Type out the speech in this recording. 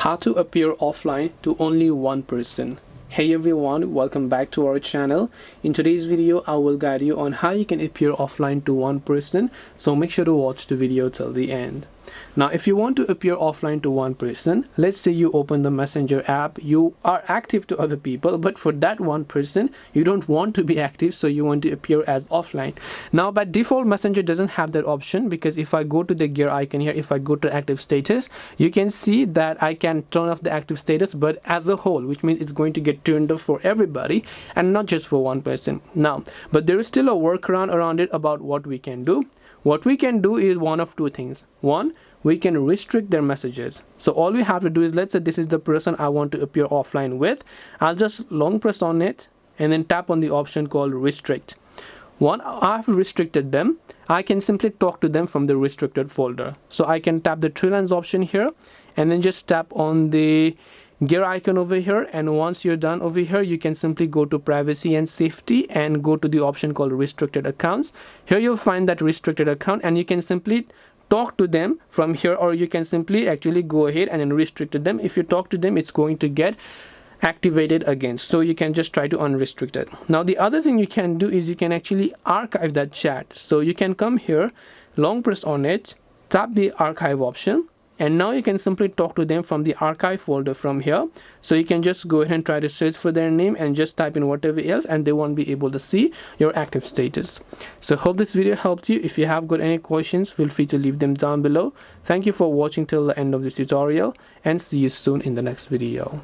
How to appear offline to only one person. Hey everyone, welcome back to our channel. In today's video I will guide you on how you can appear offline to one person, so make sure to watch the video till the end. Now if you want to appear offline to one person, let's say you open the Messenger app, you are active to other people, but for that one person you don't want to be active, so you want to appear as offline. Now by default Messenger doesn't have that option, because if I go to the gear icon here, if I go to active status, you can see that I can turn off the active status but as a whole, which means it's going to get turned off for everybody and not just for one person. Now but there is still a workaround around it about what we can do. What we can do is one of two things. One, we can restrict their messages. So all we have to do is, let's say this is the person I want to appear offline with. I'll just long press on it and then tap on the option called restrict. Once I've restricted them, I can simply talk to them from the restricted folder. So I can tap the three lines option here and then just tap on the gear icon over here, and once you're done over here you can simply go to privacy and safety and go to the option called restricted accounts. Here you'll find that restricted account and you can simply talk to them from here, or you can simply actually go ahead and then restrict them. If you talk to them, it's going to get activated again, so you can just try to unrestrict it. Now the other thing you can do is you can actually archive that chat. So you can come here, long press on it, tap the archive option, and now you can simply talk to them from the archive folder from here. So you can just go ahead and try to search for their name and just type in whatever else, and they won't be able to see your active status. So hope this video helped you. If you have got any questions, feel free to leave them down below. Thank you for watching till the end of this tutorial, and see you soon in the next video.